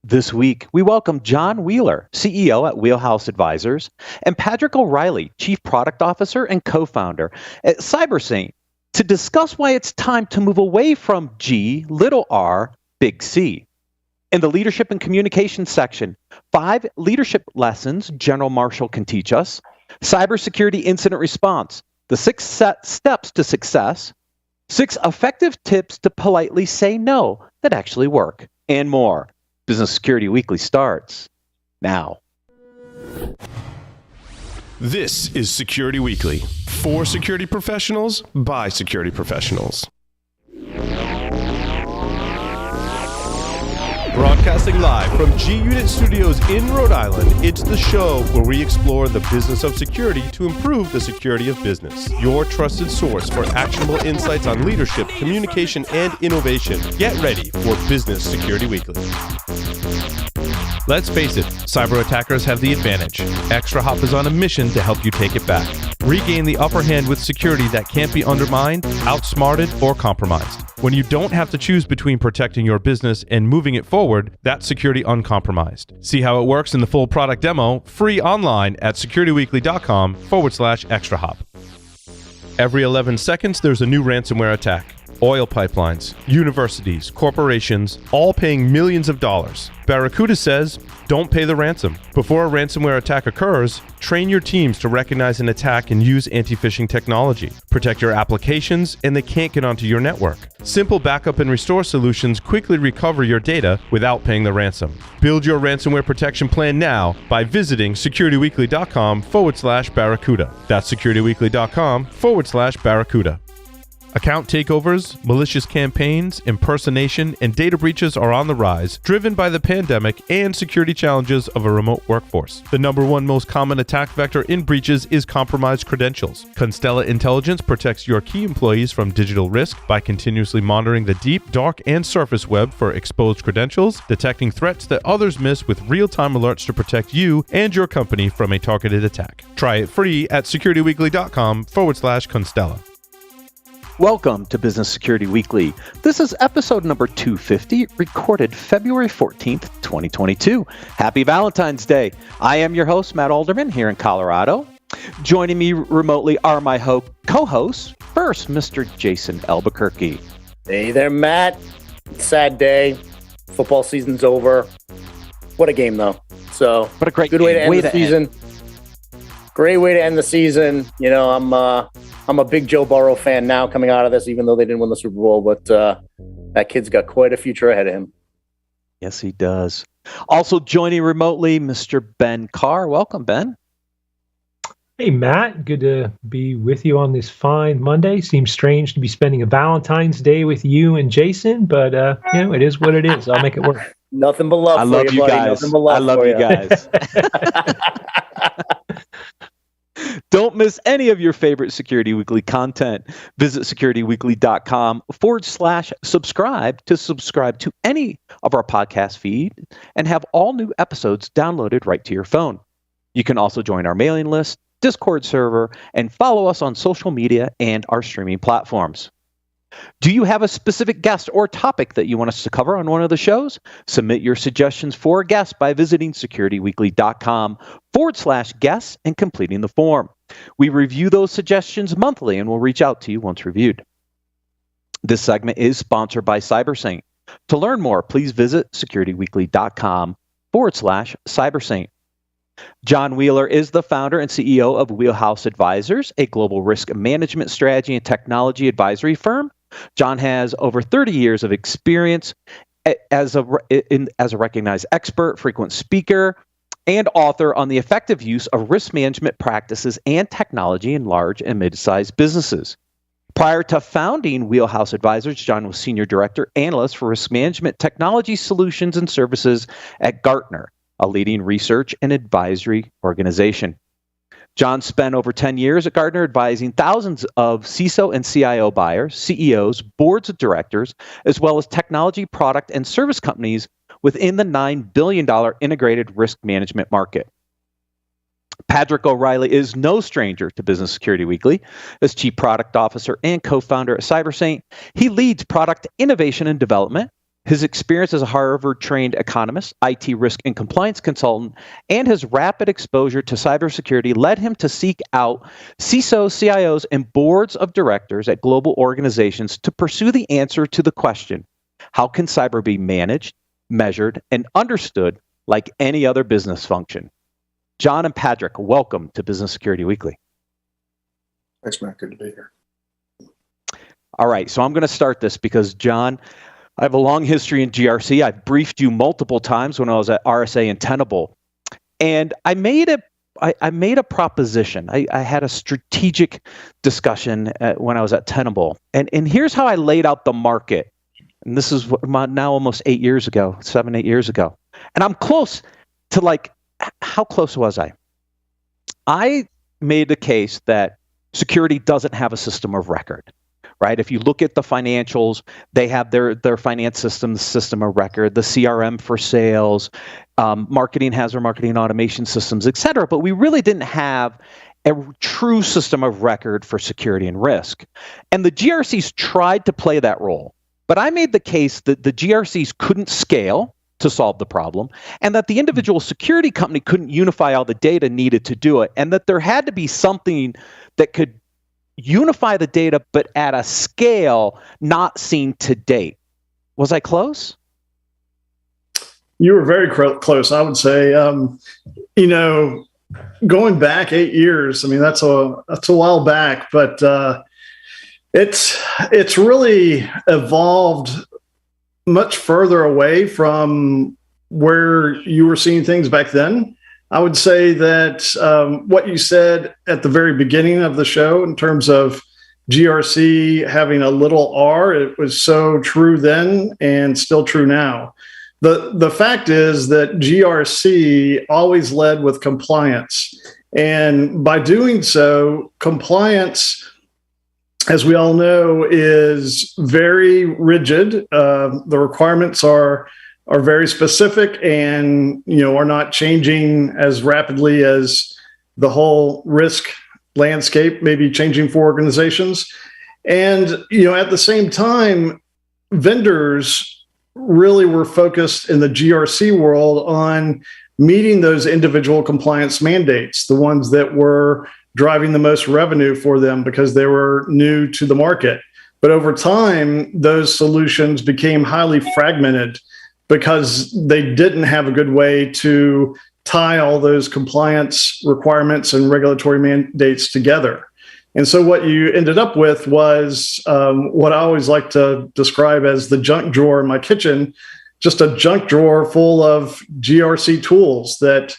This week, we welcome John Wheeler, CEO at Wheelhouse Advisors, and Padraic O'Reilly, Chief Product Officer and co-founder at CyberSaint, to discuss why it's time to move away from G, little r, big C. In the Leadership and Communication section, 5 leadership lessons General Marshall can teach us, cybersecurity incident response, the 6 steps to success, 6 effective tips to politely say no that actually work, and more. Business Security Weekly starts now. This is Security Weekly, for security professionals, by security professionals. Broadcasting live from G-Unit Studios in Rhode Island, it's the show where we explore the business of security to improve the security of business. Your trusted source for actionable insights on leadership, communication, and innovation. Get ready for Business Security Weekly. Let's face it, cyber attackers have the advantage. Extra Hop is on a mission to help you take it back. Regain the upper hand with security that can't be undermined, outsmarted, or compromised. When you don't have to choose between protecting your business and moving it forward, that's security uncompromised. See how it works in the full product demo, free online at securityweekly.com/extra hop. Every 11 seconds, there's a new ransomware attack. Oil pipelines, universities, corporations, all paying millions of dollars. Barracuda says, don't pay the ransom. Before a ransomware attack occurs, train your teams to recognize an attack and use anti-phishing technology. Protect your applications, and they can't get onto your network. Simple backup and restore solutions quickly recover your data without paying the ransom. Build your ransomware protection plan now by visiting securityweekly.com/Barracuda. That's securityweekly.com/Barracuda. Account takeovers, malicious campaigns, impersonation, and data breaches are on the rise, driven by the pandemic and security challenges of a remote workforce. The number one most common attack vector in breaches is compromised credentials. Constella Intelligence protects your key employees from digital risk by continuously monitoring the deep, dark, and surface web for exposed credentials, detecting threats that others miss with real-time alerts to protect you and your company from a targeted attack. Try it free at securityweekly.com/Constella. Welcome to Business Security Weekly. This is episode number 250, recorded February 14th, 2022. Happy Valentine's Day. I am your host, Matt Alderman, here in Colorado. Joining me remotely are my co-hosts. First, Mr. Jason Albuquerque. Hey there, Matt. Sad day. Football season's over. What a game, though. So, what a great good way to end the season. Great way to end the season. You know, I'm a big Joe Burrow fan now coming out of this, even though they didn't win the Super Bowl. But that kid's got quite a future ahead of him. Yes, he does. Also joining remotely, Mr. Ben Carr. Welcome, Ben. Hey, Matt. Good to be with you on this fine Monday. Seems strange to be spending a Valentine's Day with you and Jason, but it is what it is. I'll make it work. Nothing but love. I love you guys. I love you guys. Don't miss any of your favorite Security Weekly content. Visit securityweekly.com/subscribe to subscribe to any of our podcast feed and have all new episodes downloaded right to your phone. You can also join our mailing list, Discord server, and follow us on social media and our streaming platforms. Do you have a specific guest or topic that you want us to cover on one of the shows? Submit your suggestions for a guest by visiting securityweekly.com/guests and completing the form. We review those suggestions monthly and we'll reach out to you once reviewed. This segment is sponsored by CyberSaint. To learn more, please visit securityweekly.com/CyberSaint. John Wheeler is the founder and CEO of Wheelhouse Advisors, a global risk management strategy and technology advisory firm. John has over 30 years of experience as a recognized expert, frequent speaker, and author on the effective use of risk management practices and technology in large and mid-sized businesses. Prior to founding Wheelhouse Advisors, John was Senior Director Analyst for Risk Management Technology Solutions and Services at Gartner, a leading research and advisory organization. John spent over 10 years at Gartner advising thousands of CISO and CIO buyers, CEOs, boards of directors, as well as technology product and service companies within the $9 billion integrated risk management market. Padraic O'Reilly is no stranger to Business Security Weekly. As Chief Product Officer and co-founder at CyberSaint, he leads product innovation and development, His experience as a Harvard-trained economist, IT risk and compliance consultant, and his rapid exposure to cybersecurity led him to seek out CISOs, CIOs, and boards of directors at global organizations to pursue the answer to the question, how can cyber be managed, measured, and understood like any other business function? John and Padraic, welcome to Business Security Weekly. Thanks, Matt. Good to be here. All right, so I'm going to start this because, John, I have a long history in GRC. I briefed you multiple times when I was at RSA and Tenable. And I made a proposition. I had a strategic discussion when I was at Tenable. And here's how I laid out the market. And this is now almost 8 years ago, 7-8 years ago. And I'm close to how close was I? I made the case that security doesn't have a system of record. Right? If you look at the financials, they have their finance system of record, the CRM for sales, marketing has their marketing automation systems, et cetera. But we really didn't have a true system of record for security and risk. And the GRCs tried to play that role. But I made the case that the GRCs couldn't scale to solve the problem, and that the individual security company couldn't unify all the data needed to do it, and that there had to be something that could unify the data, but at a scale not seen to date. Was I close? You were very close, I would say. Going back 8 years, I mean, that's a while back, but it's really evolved much further away from where you were seeing things back then. I would say that what you said at the very beginning of the show in terms of GRC having a little R, it was so true then and still true now. The fact is that GRC always led with compliance. And by doing so, compliance, as we all know, is very rigid. The requirements are very specific and are not changing as rapidly as the whole risk landscape may be changing for organizations. And at the same time, vendors really were focused in the GRC world on meeting those individual compliance mandates, the ones that were driving the most revenue for them because they were new to the market. But over time, those solutions became highly fragmented because they didn't have a good way to tie all those compliance requirements and regulatory mandates together. And so what you ended up with was what I always like to describe as the junk drawer in my kitchen, just a junk drawer full of GRC tools that,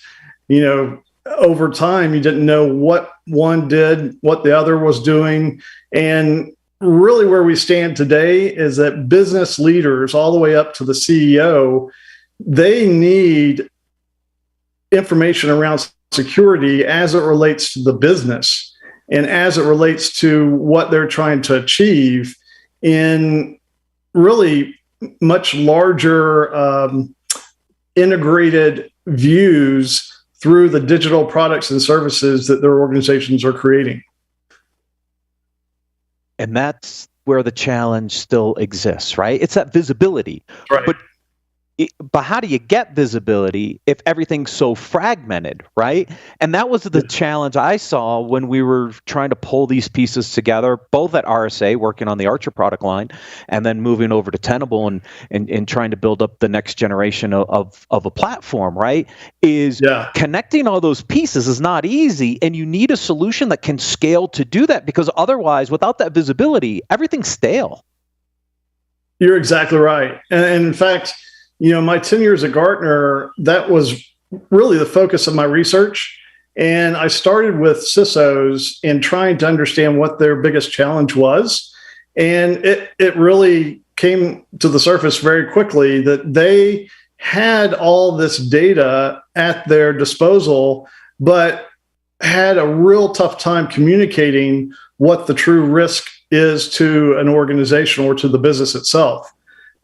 over time you didn't know what one did, what the other was doing. And really where we stand today is that business leaders all the way up to the CEO, they need information around security as it relates to the business and as it relates to what they're trying to achieve in really much larger integrated views through the digital products and services that their organizations are creating. And that's where the challenge still exists, right? It's that visibility. Right. But how do you get visibility if everything's so fragmented, right? And that was the challenge I saw when we were trying to pull these pieces together, both at RSA, working on the Archer product line, and then moving over to Tenable and trying to build up the next generation of a platform, right? Connecting all those pieces is not easy, and you need a solution that can scale to do that, because otherwise, without that visibility, everything's stale. You're exactly right. And in fact, my 10 years at Gartner, that was really the focus of my research. And I started with CISOs and trying to understand what their biggest challenge was. And it really came to the surface very quickly that they had all this data at their disposal, but had a real tough time communicating what the true risk is to an organization or to the business itself.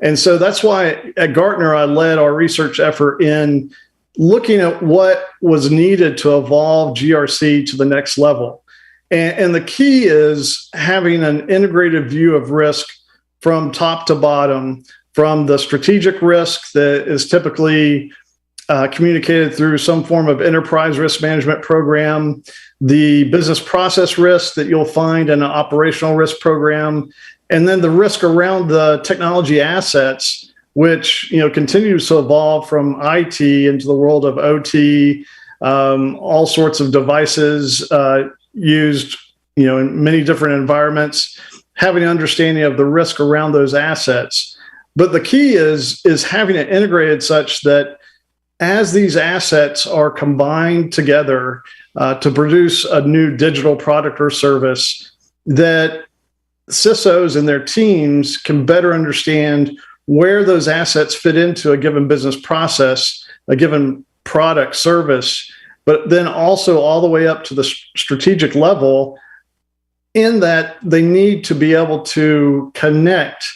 And so that's why at Gartner, I led our research effort in looking at what was needed to evolve GRC to the next level. And the key is having an integrated view of risk from top to bottom, from the strategic risk that is typically communicated through some form of enterprise risk management program, the business process risk that you'll find in an operational risk program, and then the risk around the technology assets, which continues to evolve from IT into the world of OT, all sorts of devices used in many different environments, having an understanding of the risk around those assets. But the key is having it integrated such that as these assets are combined together to produce a new digital product or service, that CISOs and their teams can better understand where those assets fit into a given business process, a given product service, but then also all the way up to the strategic level, in that they need to be able to connect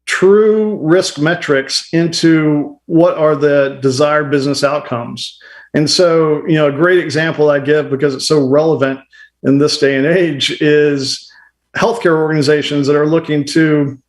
true risk metrics into what are the desired business outcomes. And so, a great example I give, because it's so relevant in this day and age, is healthcare organizations that are looking to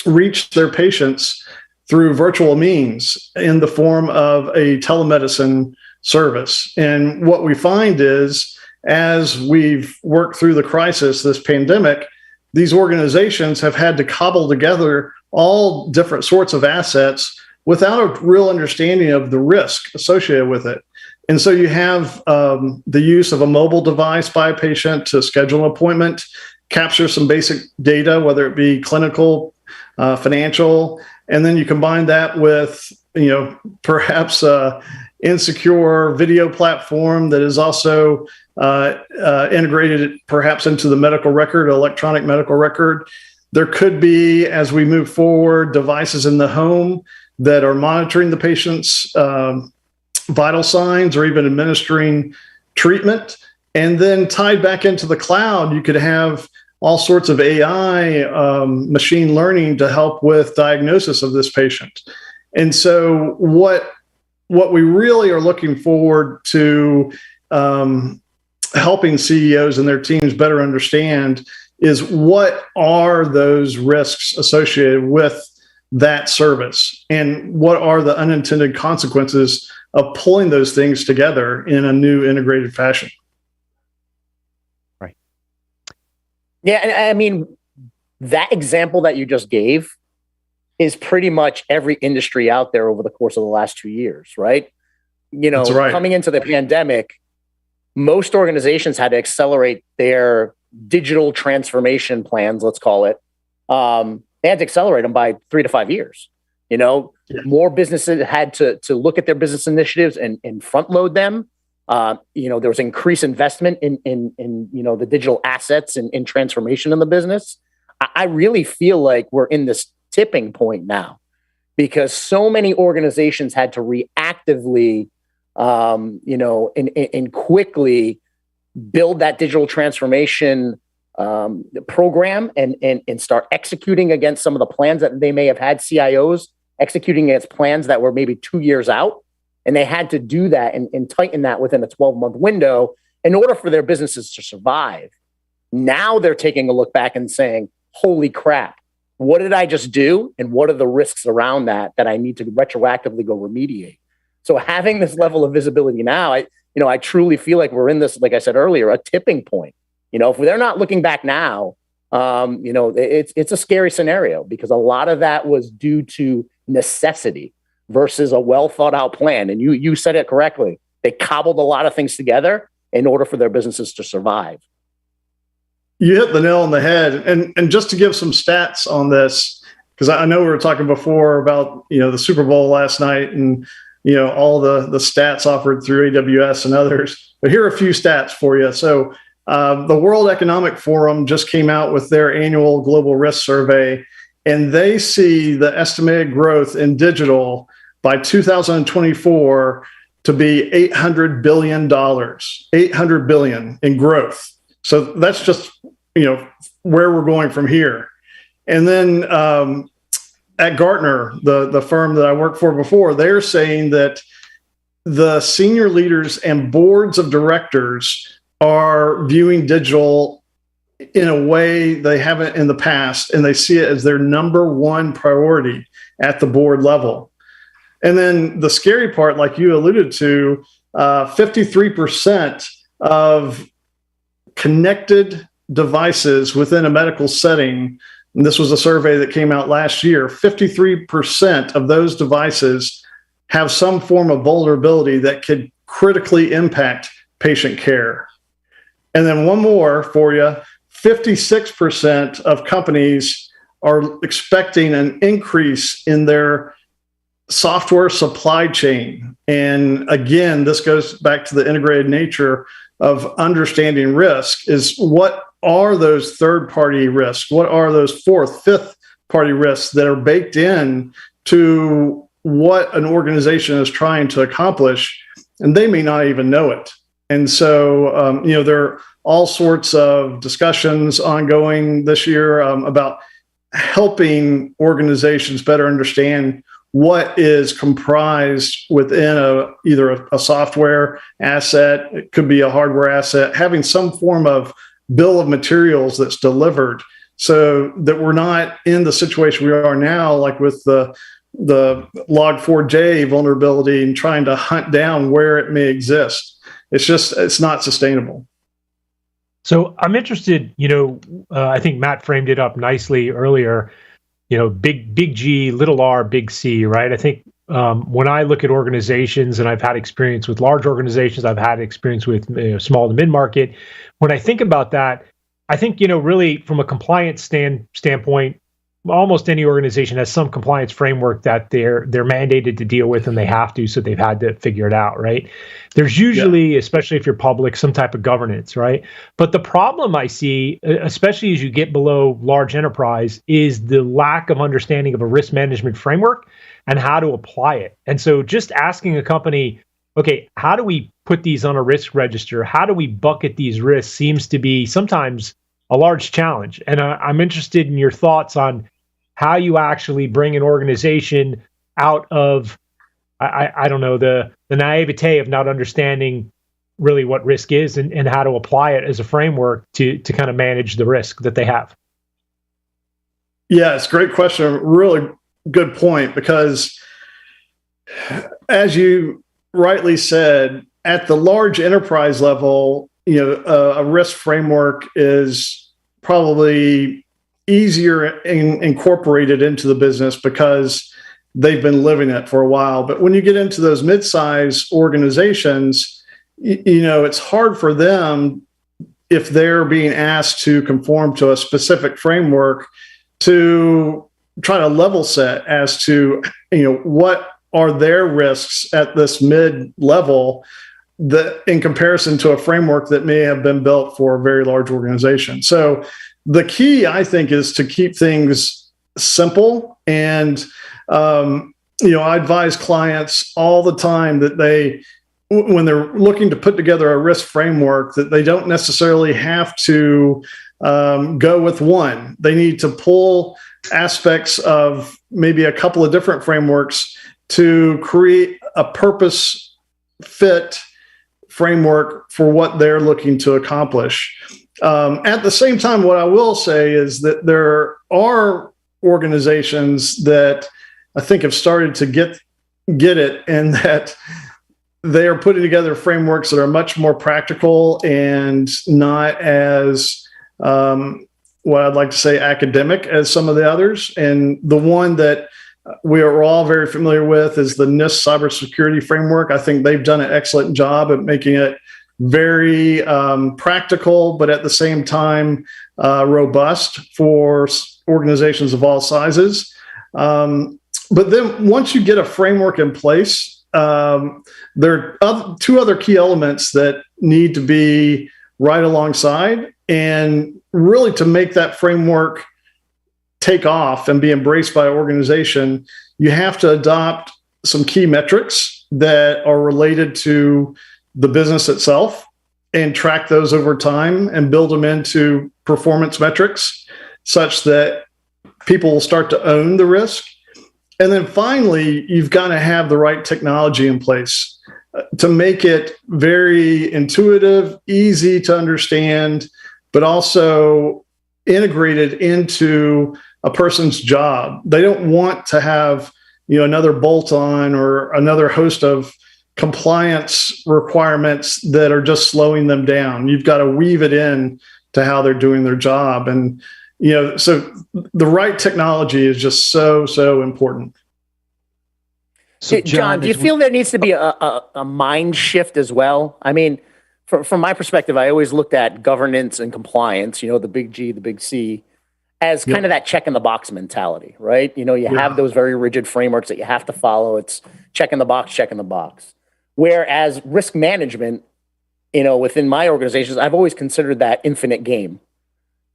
reach their patients through virtual means in the form of a telemedicine service. And what we find is, as we've worked through the crisis, this pandemic, these organizations have had to cobble together all different sorts of assets without a real understanding of the risk associated with it. And so you have the use of a mobile device by a patient to schedule an appointment, capture some basic data, whether it be clinical, financial, and then you combine that with, perhaps a insecure video platform that is also integrated perhaps into the medical record, electronic medical record. There could be, as we move forward, devices in the home that are monitoring the patient's vital signs or even administering treatment. And then tied back into the cloud, you could have all sorts of AI, machine learning to help with diagnosis of this patient. And so what we really are looking forward to helping CEOs and their teams better understand is, what are those risks associated with that service, and what are the unintended consequences of pulling those things together in a new integrated fashion. Right. Yeah, and I mean, that example that you just gave is pretty much every industry out there over the course of the last 2 years, right? That's right. Coming into the pandemic, most organizations had to accelerate their digital transformation plans, let's call it. They had to accelerate them by 3 to 5 years. More businesses had to look at their business initiatives and front load them. There was increased investment in the digital assets and in transformation in the business. I really feel like we're in this tipping point now, because so many organizations had to reactively, and quickly build that digital transformation program and start executing against some of the plans that they may have had, CIOs executing against plans that were maybe 2 years out. And they had to do that and tighten that within a 12-month window in order for their businesses to survive. Now they're taking a look back and saying, holy crap, what did I just do? And what are the risks around that I need to retroactively go remediate? So having this level of visibility now, I truly feel like we're in this, like I said earlier, a tipping point. If they're not looking back now, it's a scary scenario, because a lot of that was due to necessity versus a well thought out plan. And you said it correctly. They cobbled a lot of things together in order for their businesses to survive. You hit the nail on the head. And just to give some stats on this, because I know we were talking before about, the Super Bowl last night and, all the stats offered through AWS and others. But here are a few stats for you. So the World Economic Forum just came out with their annual global risk survey, and they see the estimated growth in digital by 2024 to be $800 billion, $800 billion in growth. So that's just, where we're going from here. And then at Gartner, the firm that I worked for before, they're saying that the senior leaders and boards of directors are viewing digital in a way they haven't in the past, and they see it as their number one priority at the board level. And then the scary part, like you alluded to, 53% of connected devices within a medical setting, and this was a survey that came out last year, 53% of those devices have some form of vulnerability that could critically impact patient care. And then one more for you, 56% of companies are expecting an increase in their software supply chain. And again, this goes back to the integrated nature of understanding risk, is what are those third-party risks? What are those fourth, fifth-party risks that are baked in to what an organization is trying to accomplish? And they may not even know it. And so, there are all sorts of discussions ongoing this year about helping organizations better understand what is comprised within either a software asset, it could be a hardware asset, having some form of bill of materials that's delivered so that we're not in the situation we are now, like with the Log4j vulnerability and trying to hunt down where it may exist. It's not sustainable. So I'm interested, I think Matt framed it up nicely earlier, big G, little r, big C, right? I think when I look at organizations, and I've had experience with large organizations, I've had experience with small to mid-market. When I think about that, I think, really from a compliance standpoint, almost any organization has some compliance framework that they're mandated to deal with, and they have to, so they've had to figure it out, right? There's usually, especially if you're public, some type of governance, right? But the problem I see, especially as you get below large enterprise, is the lack of understanding of a risk management framework and how to apply it. And so just asking a company, okay, how do we put these on a risk register? How do we bucket these risks seems to be sometimes a large challenge. And I'm interested in your thoughts on how you actually bring an organization out of, I don't know, the naivete of not understanding really what risk is and how to apply it as a framework to kind of manage the risk that they have. Yeah, it's a great question. Really good point, because as you rightly said, at the large enterprise level, a risk framework is probably easier incorporated into the business because they've been living it for a while. But when you get into those mid-size organizations, it's hard for them, if they're being asked to conform to a specific framework, to try to level set as to, what are their risks at this mid-level that in comparison to a framework that may have been built for a very large organization. So the key, I think, is to keep things simple. And, I advise clients all the time that when they're looking to put together a risk framework, that they don't necessarily have to go with one. They need to pull aspects of maybe a couple of different frameworks to create a purpose fit framework for what they're looking to accomplish. At the same time, what I will say is that there are organizations that I think have started to get it, and that they are putting together frameworks that are much more practical and not as, what I'd like to say, academic as some of the others. And the one that we are all very familiar with is the NIST cybersecurity framework. I think they've done an excellent job at making it very practical, but at the same time, robust for organizations of all sizes. But then once you get a framework in place, there are two other key elements that need to be right alongside, and really to make that framework take off and be embraced by an organization, you have to adopt some key metrics that are related to the business itself and track those over time and build them into performance metrics such that people will start to own the risk. And then finally, you've got to have the right technology in place to make it very intuitive, easy to understand, but also integrated into a person's job. They don't want to have, another bolt-on or another host of compliance requirements that are just slowing them down. You've got to weave it in to how they're doing their job. And, so the right technology is just so important. So John, do you feel there needs to be a mind shift as well? I mean, from my perspective, I always looked at governance and compliance, the big G, the big C, as kind of that check in the box mentality, right? You have those very rigid frameworks that you have to follow. It's check in the box. Whereas risk management, within my organizations, I've always considered that infinite game.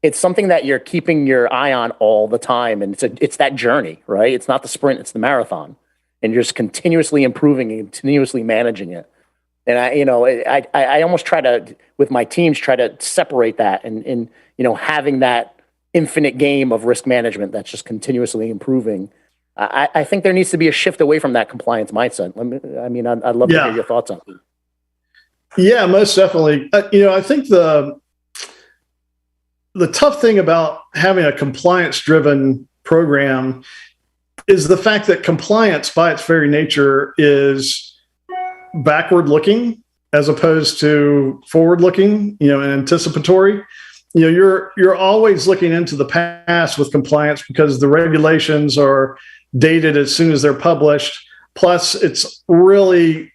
It's something that you're keeping your eye on all the time. And it's that journey, right? It's not the sprint, it's the marathon. And you're just continuously improving and continuously managing it. And I almost try to, with my teams, try to separate that and having that infinite game of risk management that's just continuously improving. I think there needs to be a shift away from that compliance mindset. I'd love to hear your thoughts on it. Yeah, most definitely. I think the tough thing about having a compliance-driven program is the fact that compliance by its very nature is backward-looking as opposed to forward-looking, and anticipatory. You're always looking into the past with compliance because the regulations are dated as soon as they're published. Plus, it's really,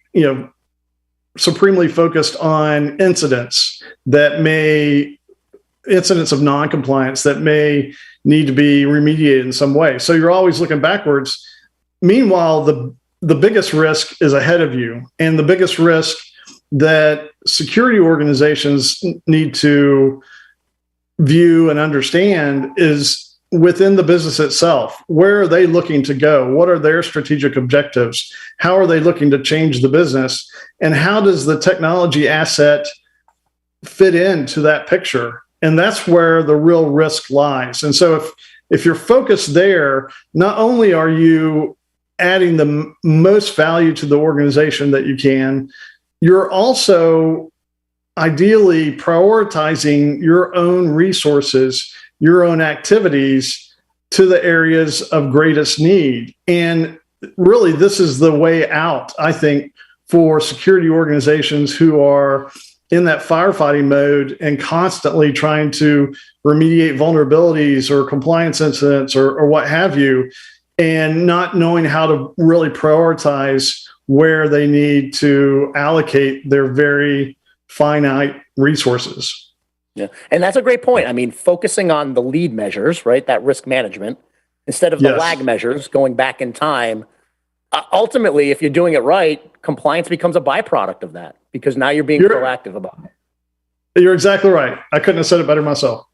supremely focused on incidents of non-compliance that may need to be remediated in some way. So you're always looking backwards. Meanwhile, the biggest risk is ahead of you. And the biggest risk that security organizations need to view and understand is within the business itself. Where are they looking to go? What are their strategic objectives? How are they looking to change the business? And how does the technology asset fit into that picture? And that's where the real risk lies. And so if you're focused there, not only are you adding the most value to the organization that you can, you're also ideally prioritizing your own resources, your own activities to the areas of greatest need. And really, this is the way out, I think, for security organizations who are in that firefighting mode and constantly trying to remediate vulnerabilities or compliance incidents or what have you, and not knowing how to really prioritize where they need to allocate their very finite resources. Yeah, and that's a great point. I mean, focusing on the lead measures, right, that risk management, instead of the lag measures going back in time. Ultimately, if you're doing it right, compliance becomes a byproduct of that because now you're being proactive about it. You're exactly right. I couldn't have said it better myself.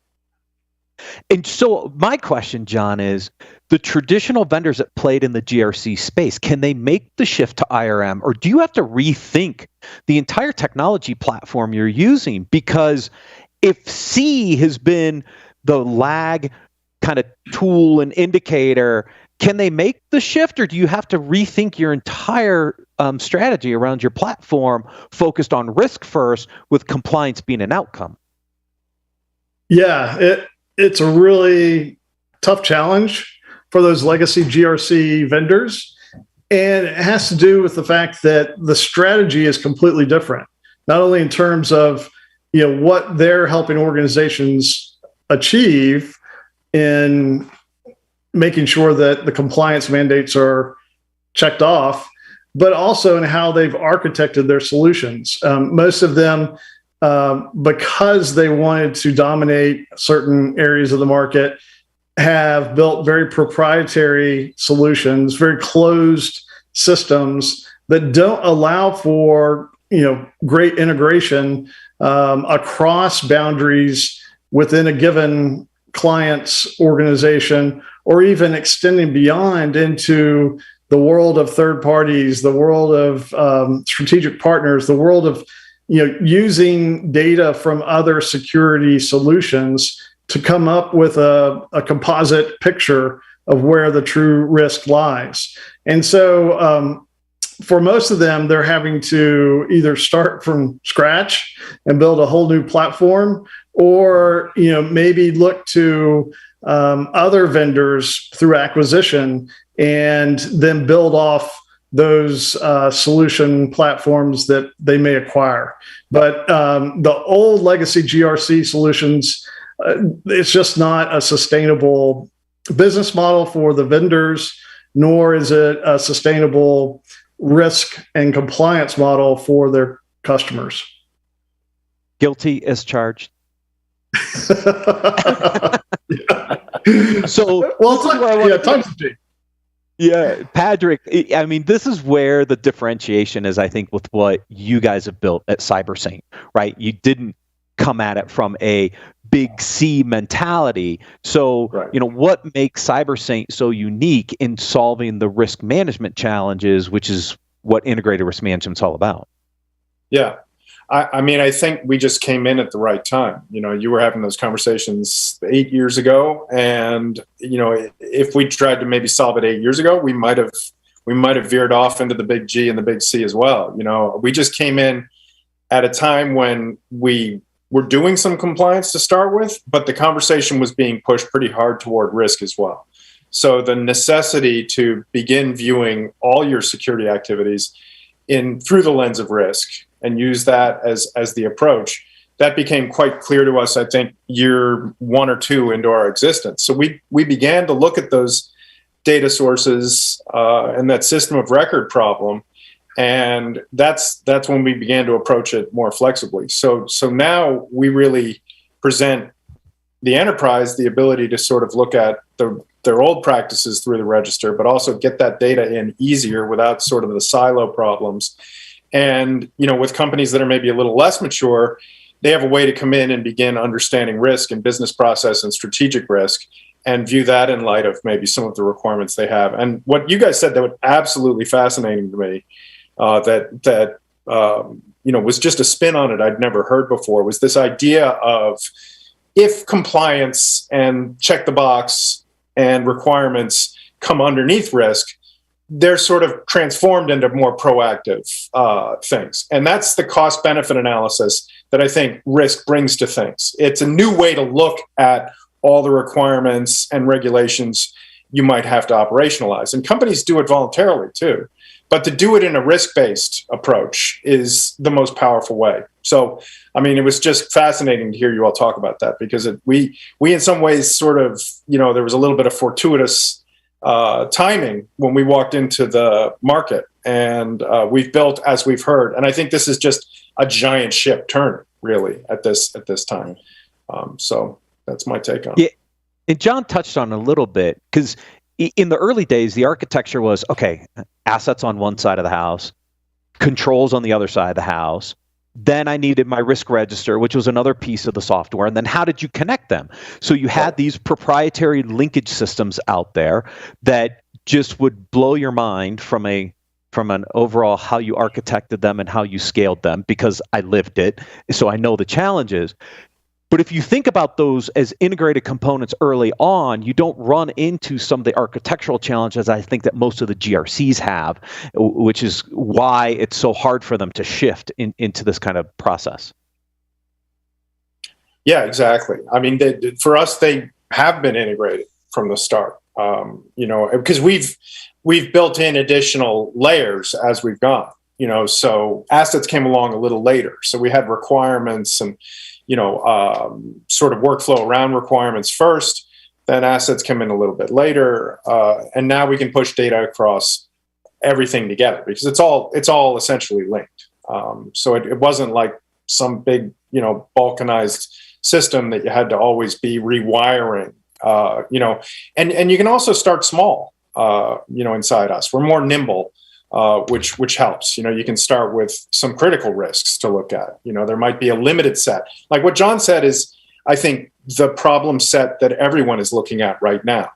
And so my question, John, is the traditional vendors that played in the GRC space, can they make the shift to IRM, or do you have to rethink the entire technology platform you're using? Because if C has been the lag kind of tool and indicator, can they make the shift, or do you have to rethink your entire strategy around your platform focused on risk first with compliance being an outcome? Yeah, it's a really tough challenge for those legacy GRC vendors. And it has to do with the fact that the strategy is completely different, not only in terms of what they're helping organizations achieve in making sure that the compliance mandates are checked off, but also in how they've architected their solutions. Most of them, because they wanted to dominate certain areas of the market, have built very proprietary solutions, very closed systems that don't allow for great integration across boundaries within a given client's organization, or even extending beyond into the world of third parties, the world of strategic partners, the world of using data from other security solutions to come up with a composite picture of where the true risk lies. And so for most of them, they're having to either start from scratch and build a whole new platform, or maybe look to other vendors through acquisition and then build off those solution platforms that they may acquire. But the old legacy GRC solutions, it's just not a sustainable business model for the vendors, nor is it a sustainable risk and compliance model for their customers. Guilty as charged. Yeah. So, well, times of tea. Yeah, Padraic, I mean, this is where the differentiation is, I think, with what you guys have built at CyberSaint, right? You didn't come at it from a big C mentality. So, Right. What makes CyberSaint so unique in solving the risk management challenges, which is what integrated risk management is all about? Yeah. I mean, I think we just came in at the right time. You were having those conversations 8 years ago, and if we tried to maybe solve it 8 years ago, we might have veered off into the big G and the big C as well. We just came in at a time when we were doing some compliance to start with, but the conversation was being pushed pretty hard toward risk as well. So the necessity to begin viewing all your security activities through the lens of risk and use that as the approach, that became quite clear to us, I think, year 1 or 2 into our existence. So we began to look at those data sources and that system of record problem, and that's when we began to approach it more flexibly. So now we really present the enterprise the ability to sort of look at their old practices through the register, but also get that data in easier without sort of the silo problems. And, with companies that are maybe a little less mature, they have a way to come in and begin understanding risk and business process and strategic risk and view that in light of maybe some of the requirements they have. And what you guys said that was absolutely fascinating to me, that was just a spin on it I'd never heard before, was this idea of if compliance and check the box and requirements come underneath risk, they're sort of transformed into more proactive things. And that's the cost benefit analysis that I think risk brings to things. It's a new way to look at all the requirements and regulations you might have to operationalize. And companies do it voluntarily too. But to do it in a risk-based approach is the most powerful way. So, I mean, it was just fascinating to hear you all talk about that, because we in some ways sort of, there was a little bit of fortuitous timing when we walked into the market, and we've built as we've heard. And I think this is just a giant ship turning, really, at this time. So that's my take on it. Yeah, and John touched on it a little bit, because in the early days, the architecture was, okay, assets on one side of the house, controls on the other side of the house. Then I needed my risk register, which was another piece of the software. And then how did you connect them? So you had these proprietary linkage systems out there that just would blow your mind from an overall how you architected them and how you scaled them, because I lived it. So I know the challenges. But if you think about those as integrated components early on, you don't run into some of the architectural challenges I think that most of the GRCs have, which is why it's so hard for them to shift into this kind of process. Yeah, exactly. I mean, for us, they have been integrated from the start, because we've built in additional layers as we've gone, so assets came along a little later. So we had requirements and sort of workflow around requirements first, then assets come in a little bit later, and now we can push data across everything together because it's all essentially linked. So it wasn't like some big, balkanized system that you had to always be rewiring, and you can also start small, inside us. We're more nimble. Which helps. You can start with some critical risks to look at. There might be a limited set. Like what John said is, I think, the problem set that everyone is looking at right now.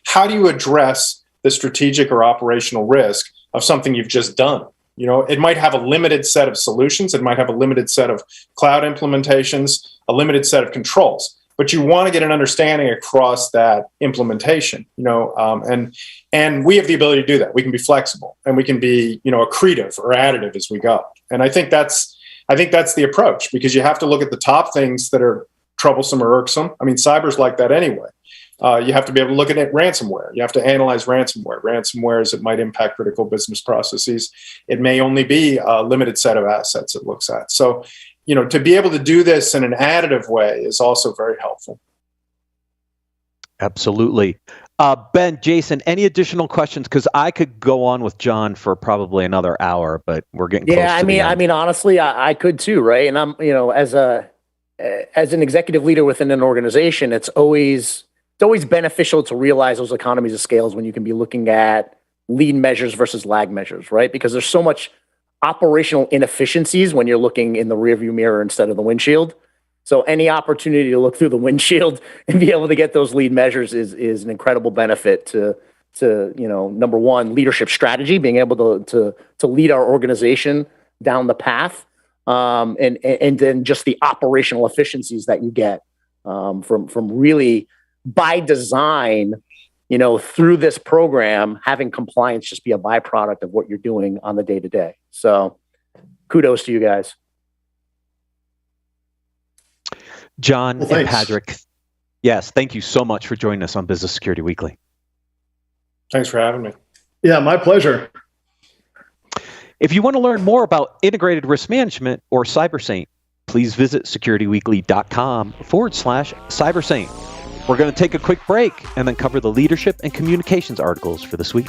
How do you address the strategic or operational risk of something you've just done? It might have a limited set of solutions. It might have a limited set of cloud implementations, a limited set of controls. but you want to get an understanding across that implementation, and we have the ability to do that. We can be flexible, and we can be, accretive or additive as we go. And I think that's the approach, because you have to look at the top things that are troublesome or irksome. I mean, cyber's like that anyway. You have to be able to look at ransomware. You have to analyze ransomware. Ransomware is it might impact critical business processes. It may only be a limited set of assets it looks at. So, to be able to do this in an additive way is also very helpful. Absolutely. Ben, Jason, any additional questions? Because I could go on with John for probably another hour, but we're getting close to the end. I mean, honestly, I could too, right? And I'm, as an executive leader within an organization, it's always beneficial to realize those economies of scales when you can be looking at lead measures versus lag measures, right? Because there's so much operational inefficiencies when you're looking in the rearview mirror instead of the windshield. So any opportunity to look through the windshield and be able to get those lead measures is an incredible benefit to number one, leadership strategy, being able to lead our organization down the path, and then just the operational efficiencies that you get from really by design, through this program, having compliance just be a byproduct of what you're doing on the day-to-day. So kudos to you guys. John and Padraic, yes, thank you so much for joining us on Business Security Weekly. Thanks for having me. Yeah, my pleasure. If you want to learn more about integrated risk management or CyberSaint, please visit securityweekly.com/CyberSaint. We're going to take a quick break and then cover the leadership and communications articles for this week.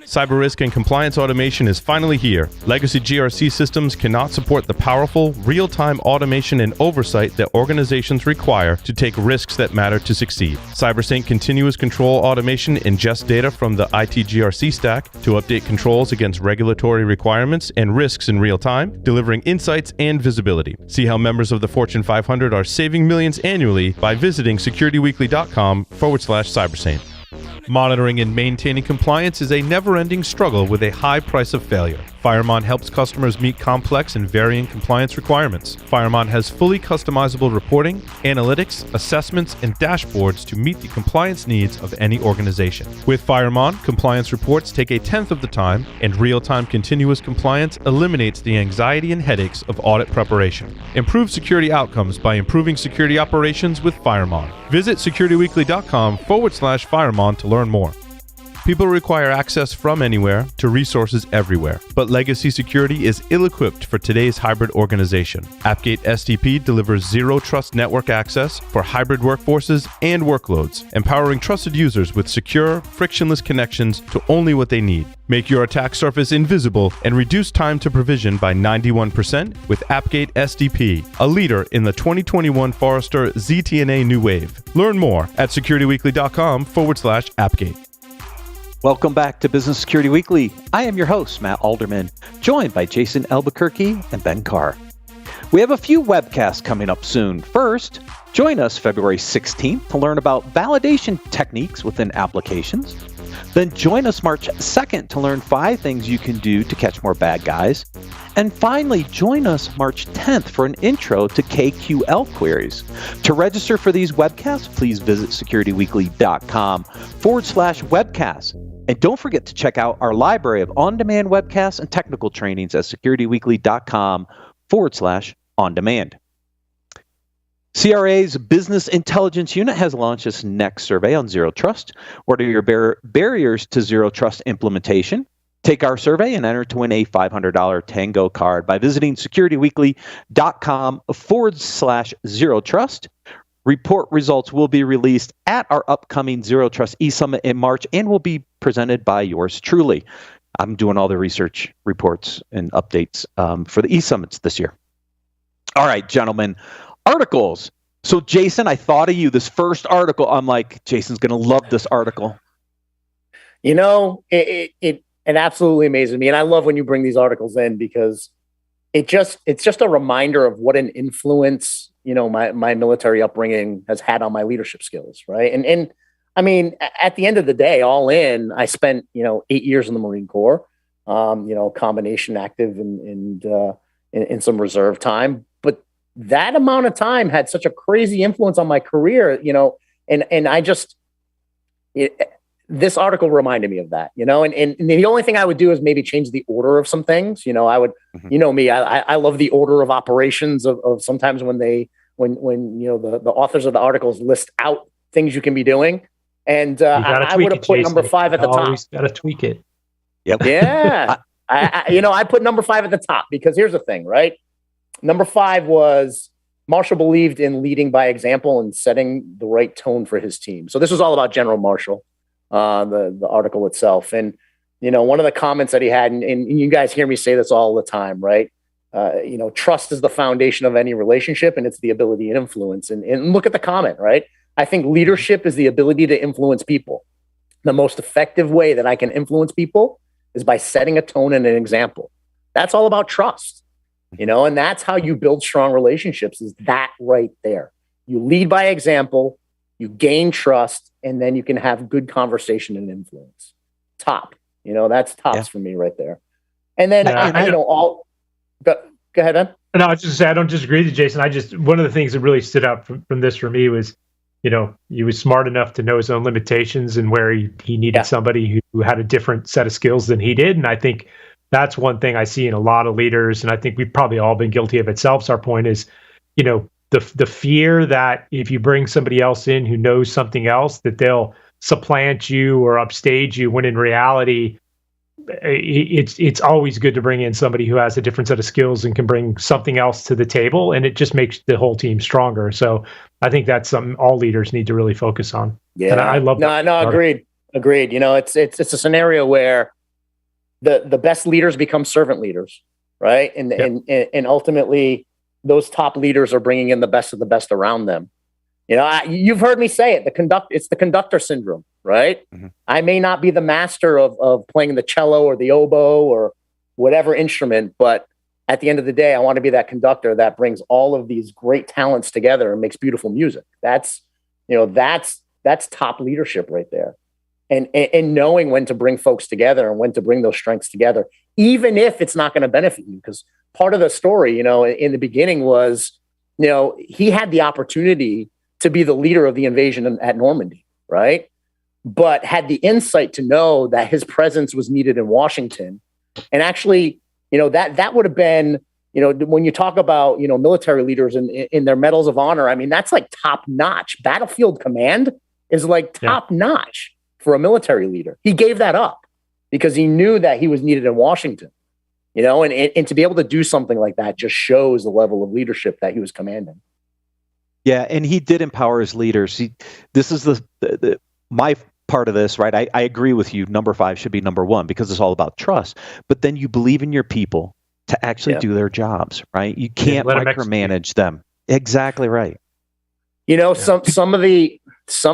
Cyber risk and compliance automation is finally here. Legacy GRC systems cannot support the powerful, real-time automation and oversight that organizations require to take risks that matter to succeed. CyberSaint continuous control automation ingests data from the IT GRC stack to update controls against regulatory requirements and risks in real time, delivering insights and visibility. See how members of the Fortune 500 are saving millions annually by visiting securityweekly.com/CyberSaint. Monitoring and maintaining compliance is a never-ending struggle with a high price of failure. Firemon helps customers meet complex and varying compliance requirements. Firemon has fully customizable reporting, analytics, assessments, and dashboards to meet the compliance needs of any organization. With Firemon, compliance reports take a tenth of the time, and real-time continuous compliance eliminates the anxiety and headaches of audit preparation. Improve security outcomes by improving security operations with Firemon. Visit securityweekly.com/Firemon to learn more. People require access from anywhere to resources everywhere, but legacy security is ill-equipped for today's hybrid organization. Appgate SDP delivers zero-trust network access for hybrid workforces and workloads, empowering trusted users with secure, frictionless connections to only what they need. Make your attack surface invisible and reduce time to provision by 91% with Appgate SDP, a leader in the 2021 Forrester ZTNA New Wave. Learn more at securityweekly.com/Appgate. Welcome back to Business Security Weekly. I am your host, Matt Alderman, joined by Jason Albuquerque and Ben Carr. We have a few webcasts coming up soon. First, join us February 16th to learn about validation techniques within applications. Then join us March 2nd to learn 5 things you can do to catch more bad guys. And finally, join us March 10th for an intro to KQL queries. To register for these webcasts, please visit securityweekly.com/webcasts. And don't forget to check out our library of on-demand webcasts and technical trainings at securityweekly.com/on-demand. CRA's Business Intelligence Unit has launched its next survey on Zero Trust. What are your barriers to Zero Trust implementation? Take our survey and enter to win a $500 Tango card by visiting securityweekly.com/Zero Trust. Report results will be released at our upcoming Zero Trust eSummit in March and will be presented by yours truly. I'm doing all the research reports and updates for the eSummits this year. All right, gentlemen. Articles. So, Jason, I thought of you. This first article, I'm like, Jason's going to love this article. You know, it absolutely amazes me, and I love when you bring these articles in because it's just a reminder of what an influence, you know, my military upbringing has had on my leadership skills, right? And I mean, at the end of the day, all in, I spent 8 years in the Marine Corps, combination active and in some reserve time. That amount of time had such a crazy influence on my career, and I just, this article reminded me of that, and the only thing I would do is maybe change the order of some things. I would, me, I love the order of operations of sometimes when the authors of the articles list out things you can be doing. And I would have put number 5 at the top. Always got to tweak it. Yep. Yeah. I put number 5 at the top because here's the thing, right? Number 5 was Marshall believed in leading by example and setting the right tone for his team. So this was all about General Marshall, the article itself. And, one of the comments that he had, and you guys hear me say this all the time, right? Trust is the foundation of any relationship, and it's the ability to influence. And look at the comment, right? I think leadership is the ability to influence people. The most effective way that I can influence people is by setting a tone and an example. That's all about trust. And that's how you build strong relationships, is that right there. You lead by example, you gain trust, and then you can have good conversation and influence. Top, that's tops for me right there. And then, go ahead, Ben. No, I was just say I don't disagree with you, Jason. One of the things that really stood out from this for me was, he was smart enough to know his own limitations and where he needed somebody who had a different set of skills than he did. And I think that's one thing I see in a lot of leaders, and I think we've probably all been guilty of it. Our point is, the fear that if you bring somebody else in who knows something else, that they'll supplant you or upstage you, when in reality, it's always good to bring in somebody who has a different set of skills and can bring something else to the table, and it just makes the whole team stronger. So I think that's something all leaders need to really focus on. Yeah, and I love that. No, agreed. It's a scenario where the best leaders become servant leaders, right? And ultimately, those top leaders are bringing in the best of the best around them. You've heard me say it. It's the conductor syndrome, right? Mm-hmm. I may not be the master of playing the cello or the oboe or whatever instrument, but at the end of the day, I want to be that conductor that brings all of these great talents together and makes beautiful music. That's top leadership right there. And knowing when to bring folks together and when to bring those strengths together, even if it's not going to benefit you. Because part of the story, in the beginning was, he had the opportunity to be the leader of the invasion at Normandy, right? But had the insight to know that his presence was needed in Washington. And actually, that would have been, when you talk about, military leaders in their medals of honor, I mean, that's like top notch. Battlefield command is like top notch for a military leader. He gave that up because he knew that he was needed in Washington, and to be able to do something like that just shows the level of leadership that he was commanding. Yeah, and he did empower his leaders. This is my part of this, right? I agree with you. Number 5 should be number 1 because it's all about trust. But then you believe in your people to actually do their jobs, right? You can't micromanage them. Exactly right. Some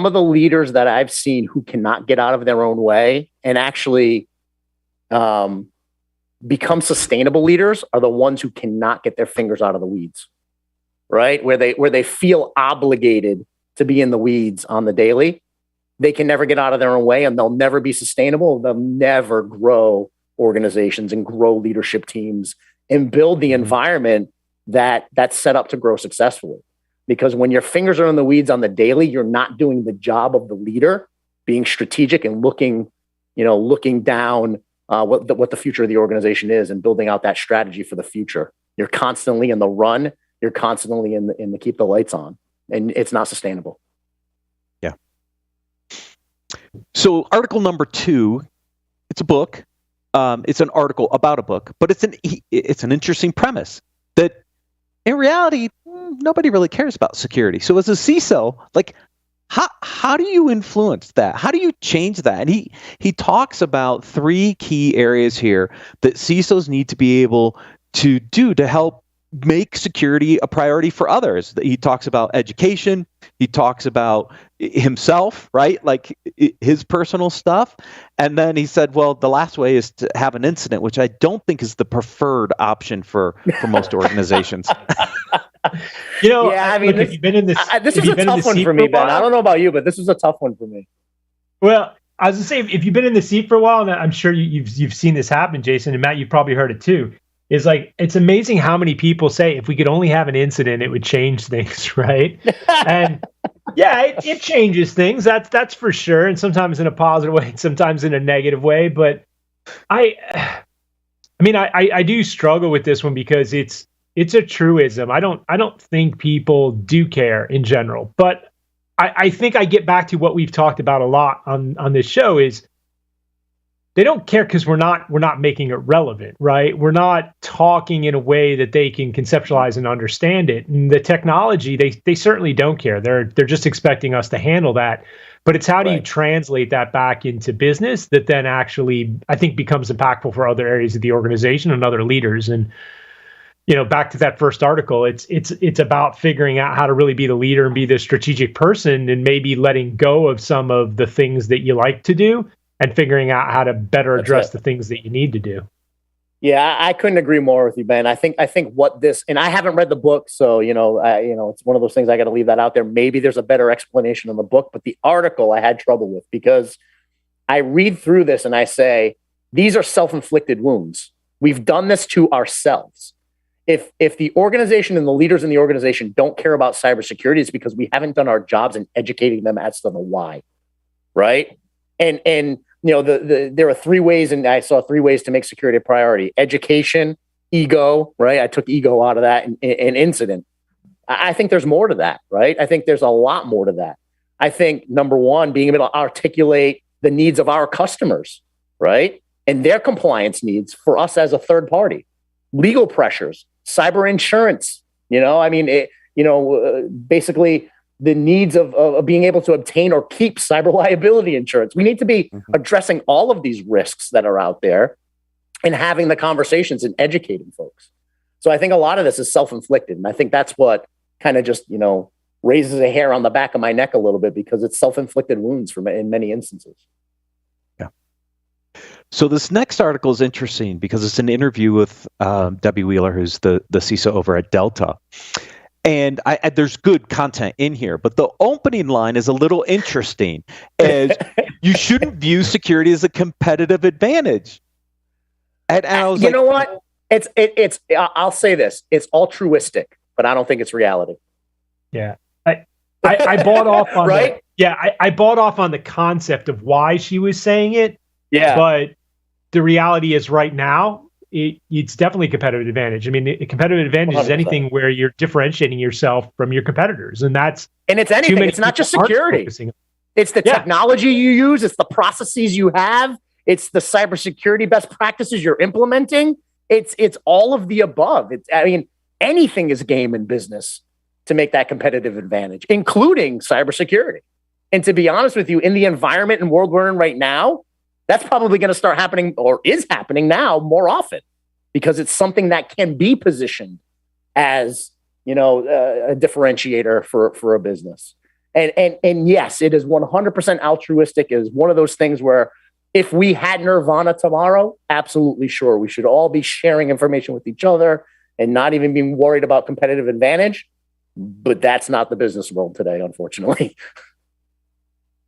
of the leaders that I've seen who cannot get out of their own way and actually become sustainable leaders are the ones who cannot get their fingers out of the weeds, right? Where they feel obligated to be in the weeds on the daily. They can never get out of their own way, and they'll never be sustainable. They'll never grow organizations and grow leadership teams and build the environment that's set up to grow successfully. Because when your fingers are in the weeds on the daily, you're not doing the job of the leader, being strategic and looking down what the future of the organization is and building out that strategy for the future. You're constantly in the run. You're constantly in the keep the lights on, and it's not sustainable. Yeah. So article number 2, it's a book. It's an article about a book, but it's an interesting premise that in reality, nobody really cares about security. So as a CISO, like, how do you influence that? How do you change that? And he talks about 3 key areas here that CISOs need to be able to do to help make security a priority for others. He talks about education. He talks about himself, right? Like his personal stuff. And then he said, well, the last way is to have an incident, which I don't think is the preferred option for most organizations. Yeah, I mean, if you've been in this, this is a tough one for me, Ben. I don't know about you, but this is a tough one for me. Well, I was going to say, if you've been in the seat for a while, and I'm sure you've seen this happen, Jason, and Matt, you've probably heard it too, is like, it's amazing how many people say, if we could only have an incident, it would change things, right? And yeah, it changes things. That's for sure. And sometimes in a positive way, and sometimes in a negative way. But I do struggle with this one because it's a truism. I don't think people do care in general, but I think I get back to what we've talked about a lot on this show is they don't care because we're not making it relevant, right? We're not talking in a way that they can conceptualize and understand it. And the technology, they certainly don't care. They're just expecting us to handle that. But it's how do you translate that back into business that then actually, I think, becomes impactful for other areas of the organization and other leaders. And back to that first article, it's about figuring out how to really be the leader and be the strategic person, and maybe letting go of some of the things that you like to do and figuring out how to better address the things that you need to do. Yeah, I couldn't agree more with you, Ben. I think what this, and I haven't read the book, so it's one of those things I got to leave that out there. Maybe there's a better explanation in the book, but the article I had trouble with because I read through this and I say these are self-inflicted wounds. We've done this to ourselves. If the organization and the leaders in the organization don't care about cybersecurity, it's because we haven't done our jobs in educating them as to the why, right? And there are 3 ways, and I saw 3 ways to make security a priority: education, ego, right? I took ego out of that, and incident. I think there's more to that, right? I think there's a lot more to that. I think number 1, being able to articulate the needs of our customers, right, and their compliance needs for us as a third party, legal pressures, cyber insurance. Basically the needs of being able to obtain or keep cyber liability insurance. We need to be addressing all of these risks that are out there and having the conversations and educating folks. So I think a lot of this is self-inflicted. And I think that's what kind of just, raises a hair on the back of my neck a little bit, because it's self-inflicted wounds in many instances. Yeah. So this next article is interesting because it's an interview with Debbie Wheeler, who's the CISO over at Delta. And there's good content in here, but the opening line is a little interesting, as you shouldn't view security as a competitive advantage. And I was what? It's I'll say this: it's altruistic, but I don't think it's reality. Yeah, I bought off on right. I bought off on the concept of why she was saying it. Yeah, but the reality is, right now, it's definitely a competitive advantage. I mean, a competitive advantage 100%. Is anything where you're differentiating yourself from your competitors, and it's anything. It's not just security. It's the technology you use. It's the processes you have. It's the cybersecurity best practices you're implementing. It's all of the above. Anything is game in business to make that competitive advantage, including cybersecurity. And to be honest with you, in the environment and world we're in right now, that's probably going to start happening, or is happening now, more often, because it's something that can be positioned as, a differentiator for a business. And yes, it is 100% altruistic. It is one of those things where If we had Nirvana tomorrow, absolutely sure. We should all be sharing information with each other and not even being worried about competitive advantage. But that's not the business world today, unfortunately.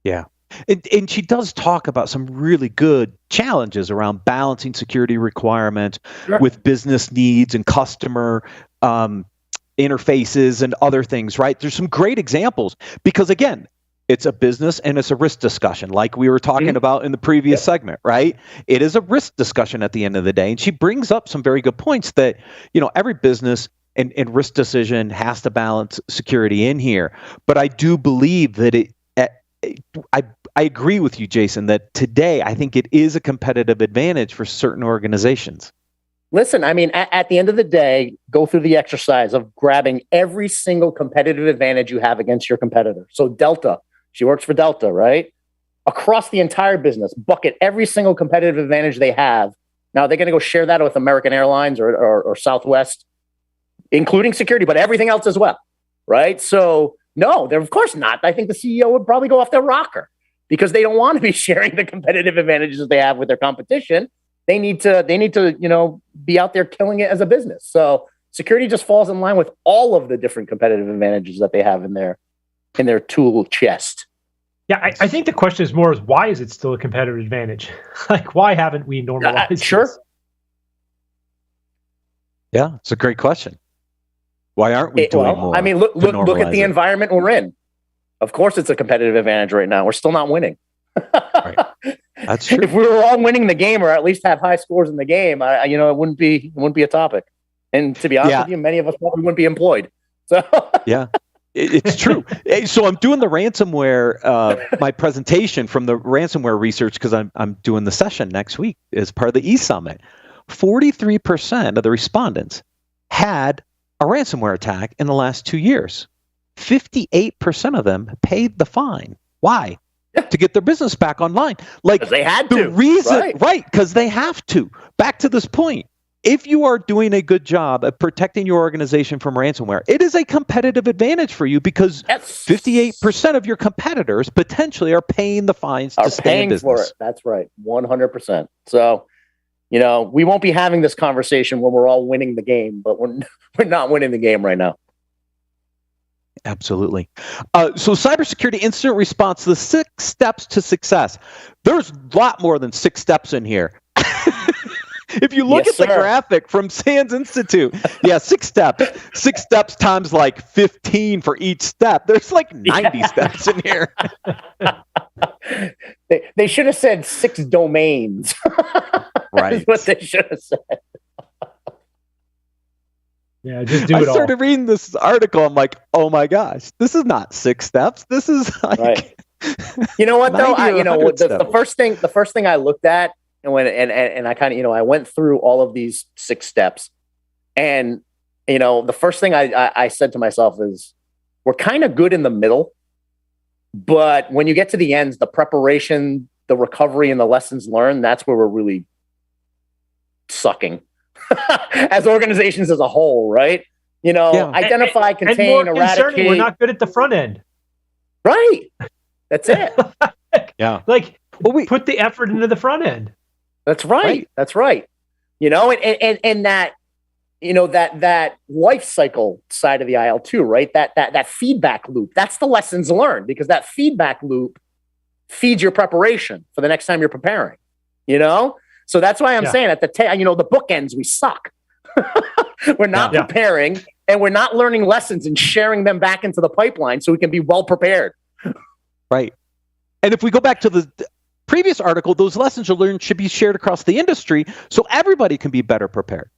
Yeah. And she does talk about some really good challenges around balancing security requirements with business needs and customer interfaces and other things, right? There's some great examples because, again, it's a business and it's a risk discussion like we were talking about in the previous segment, right? It is a risk discussion at the end of the day. And she brings up some very good points that, every business and risk decision has to balance security in here. But I do believe that I agree with you, Jason, that today I think it is a competitive advantage for certain organizations. Listen, I mean, at the end of the day, go through the exercise of grabbing every single competitive advantage you have against your competitor. So Delta, she works for Delta, right? Across the entire business, bucket every single competitive advantage they have. Now, they're going to go share that with American Airlines or Southwest, including security, but everything else as well, right? So, no, they're of course not. I think the CEO would probably go off their rocker because they don't want to be sharing the competitive advantages that they have with their competition. They need to, be out there killing it as a business. So security just falls in line with all of the different competitive advantages that they have in their tool chest. Yeah, I think the question is more why is it still a competitive advantage? Like, why haven't we normalized Sure. this? Yeah, it's a great question. Why aren't we doing more? I mean, look at the environment we're in. Of course, it's a competitive advantage right now. We're still not winning. Right. That's true. If we were all winning the game, or at least have high scores in the game, it wouldn't be a topic. And to be honest with you, many of us probably wouldn't be employed. So yeah, it's true. So I'm doing the ransomware, my presentation from the ransomware research because I'm doing the session next week as part of the eSummit. 43% of the respondents had a ransomware attack in the last 2 years. 58% of them paid the fine. Why? To get their business back online. Like they had the to. reason, right? Because they have to. Back to this point. If you are doing a good job at protecting your organization from ransomware, it is a competitive advantage for you because 58% of your competitors potentially are paying the fines to stay in business. For it. That's right. 100%. So, we won't be having this conversation when we're all winning the game, but we're not winning the game right now. Absolutely. So cybersecurity incident response, the 6 steps to success. There's a lot more than 6 steps in here. If you look at the graphic from SANS Institute, 6 steps. 6 steps times like 15 for each step. There's like 90 steps in here. They should have said 6 domains. Right. That's what they should have said. Yeah, just do it all. I started reading this article. I'm like, oh my gosh, this is not 6 steps. This is like, right. You know what though? The first thing I looked at and I kind of, I went through all of these 6 steps, and the first thing I said to myself is, we're kind of good in the middle, but when you get to the ends, the preparation, the recovery, and the lessons learned, that's where we're really sucking. As organizations as a whole, right? Identify, contain, eradicate. We're not good at the front end. Right. That's it. Yeah. Like, put the effort into the front end. That's right. That's right. And that, that life cycle side of the aisle too, right? That feedback loop. That's the lessons learned, because that feedback loop feeds your preparation for the next time you're preparing. So that's why I'm saying at the the bookends, we suck. We're not preparing, and we're not learning lessons and sharing them back into the pipeline so we can be well prepared. Right. And if we go back to the previous article, those lessons you learned should be shared across the industry so everybody can be better prepared.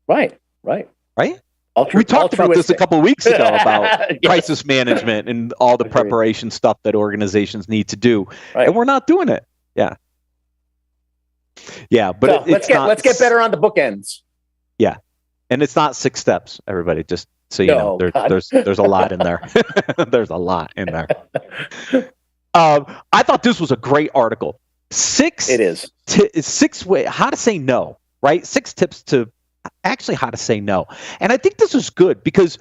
Right. We talked about this a couple of weeks ago about crisis management and all the preparation stuff that organizations need to do. Right. And we're not doing it. Yeah. Yeah, but let's get better on the bookends. Yeah, and it's not 6 steps, everybody. Just so you know, there's a lot in there. There's a lot in there. I thought this was a great article. 6. It is 6 ways how to say no. Right, 6 tips to actually how to say no. And I think this is good because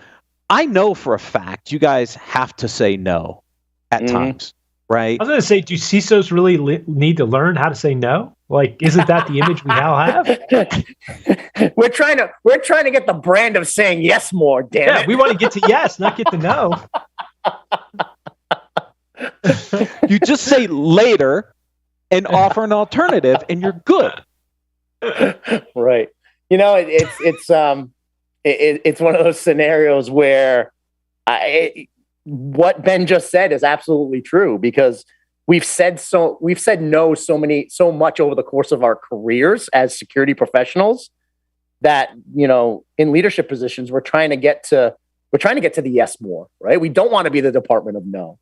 I know for a fact you guys have to say no at times. right? I was going to say, do CISOs really need to learn how to say no? Like, isn't that the image we now have? We're trying to get the brand of saying yes more, damn it. We want to get to yes, not get to no. You just say later and offer an alternative and you're good. Right. It's one of those scenarios where what Ben just said is absolutely true, because we've said no so much over the course of our careers as security professionals that, in leadership positions, we're trying to get to the yes more, right? We don't want to be the department of no,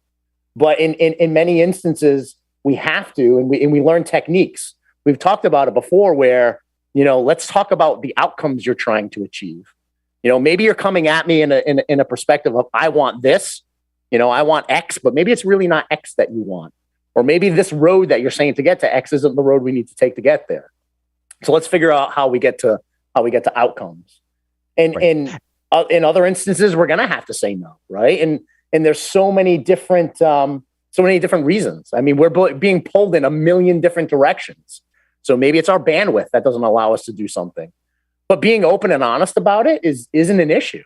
but in many instances we have to, and we learn techniques. We've talked about it before where, let's talk about the outcomes you're trying to achieve. Maybe you're coming at me in a perspective of, I want this, I want X, but maybe it's really not X that you want. Or maybe this road that you're saying to get to X isn't the road we need to take to get there. So let's figure out how we get to outcomes. And in other instances, we're going to have to say no, right? And there's so many different reasons. I mean, we're being pulled in a million different directions. So maybe it's our bandwidth that doesn't allow us to do something. But being open and honest about it isn't an issue.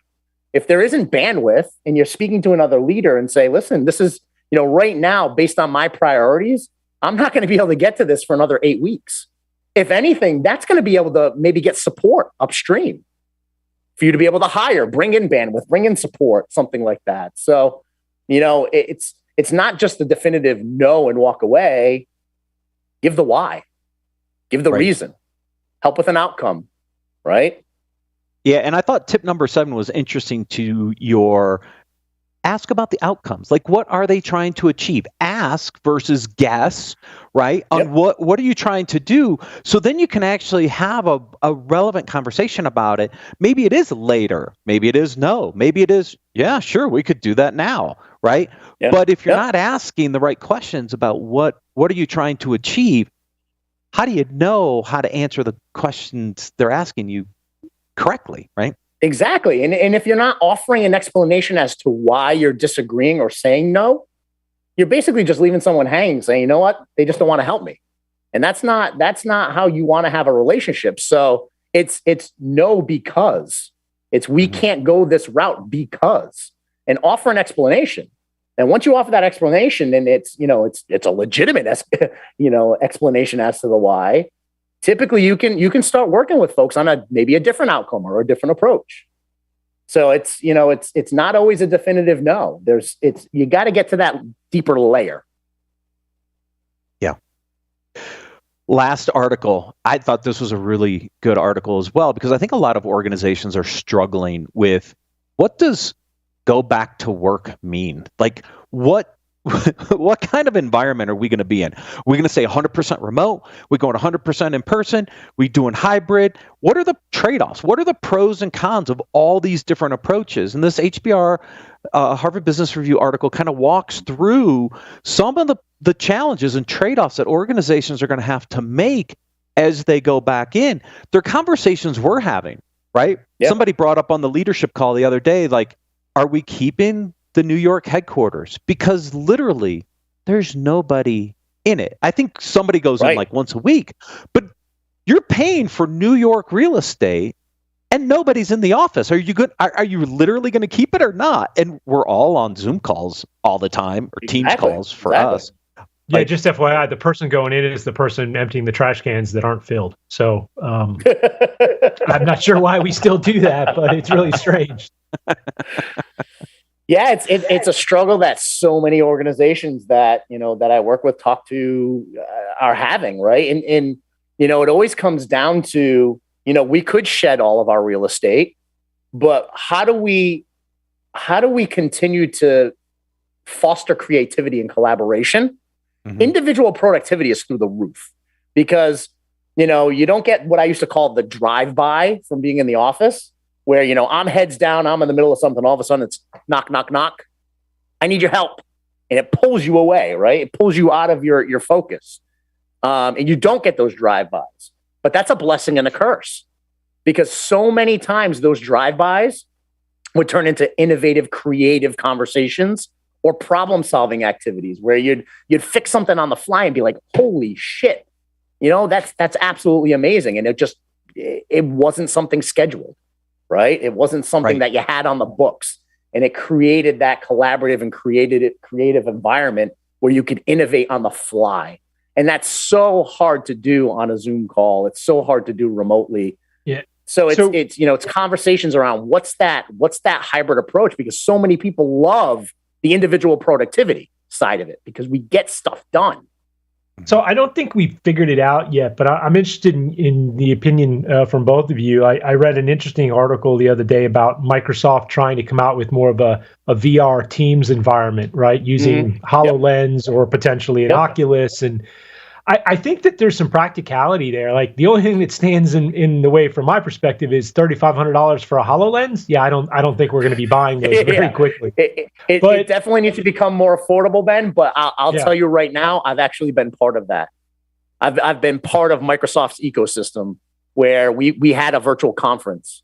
If there isn't bandwidth and you're speaking to another leader and say, listen, this is, right now, based on my priorities, I'm not going to be able to get to this for another 8 weeks. If anything, that's going to be able to maybe get support upstream for you to be able to hire, bring in bandwidth, bring in support, something like that. So, it's not just the definitive no and walk away. Give the why, give the reason, help with an outcome, right? Yeah, and I thought tip number 7 was interesting to your ask about the outcomes. Like, what are they trying to achieve? Ask versus guess, right? On what are you trying to do? So then you can actually have a relevant conversation about it. Maybe it is later. Maybe it is no. Maybe it is, yeah, sure, we could do that now, right? Yep. But if you're not asking the right questions about what are you trying to achieve, how do you know how to answer the questions they're asking you correctly, right? Exactly. And if you're not offering an explanation as to why you're disagreeing or saying no, you're basically just leaving someone hanging, saying, you know what, they just don't want to help me. And that's not how you want to have a relationship. So it's no, because it's, we can't go this route because, and offer an explanation. And once you offer that explanation, and it's a legitimate, explanation as to the why, typically you can start working with folks on maybe a different outcome or a different approach. So it's not always a definitive no. You got to get to that deeper layer. Yeah. Last article, I thought this was a really good article as well, because I think a lot of organizations are struggling with, what does go back to work mean? Like, what kind of environment are we going to be in? Are we going to say 100% remote? We're going 100% in person? We doing hybrid? What are the trade-offs? What are the pros and cons of all these different approaches? And this HBR Harvard Business Review article kind of walks through some of the challenges and trade-offs that organizations are going to have to make as they go back in. They're conversations we're having, right? Yep. Somebody brought up on the leadership call the other day, like, are we keeping the New York headquarters? Because literally there's nobody in it. I think somebody goes in like once a week, but you're paying for New York real estate and nobody's in the office. Are you good? Are you literally going to keep it or not? And we're all on Zoom calls all the time, or Teams calls for us. Yeah, just FYI, the person going in is the person emptying the trash cans that aren't filled. So I'm not sure why we still do that, but it's really strange. Yeah, it's a struggle that so many organizations that I work with, talk to, are having, right? And it always comes down to, we could shed all of our real estate, but how do we continue to foster creativity and collaboration? Mm-hmm. Individual productivity is through the roof, because you don't get what I used to call the drive-by from being in the office, where, I'm heads down, I'm in the middle of something, all of a sudden it's knock, knock, knock. I need your help. And it pulls you away, right? It pulls you out of your focus. And you don't get those drive-bys. But that's a blessing and a curse, because so many times those drive-bys would turn into innovative, creative conversations or problem solving activities where you'd fix something on the fly and be like, holy shit, that's absolutely amazing. And it wasn't something scheduled, right? It wasn't something that you had on the books, and it created that collaborative and creative environment where you could innovate on the fly. And that's so hard to do on a Zoom call. It's so hard to do remotely. Yeah. So it's conversations around what's that hybrid approach, because so many people love the individual productivity side of it because we get stuff done. So I don't think we've figured it out yet, but I'm interested in the opinion from both of you. I read an interesting article the other day about Microsoft trying to come out with more of a VR Teams environment, right? Using HoloLens or potentially an Oculus. And I think that there's some practicality there. Like the only thing that stands in the way from my perspective is $3,500 for a HoloLens. Yeah, I don't think we're going to be buying those very quickly. It definitely needs to become more affordable, Ben. But I'll tell you right now, I've actually been part of that. I've been part of Microsoft's ecosystem where we had a virtual conference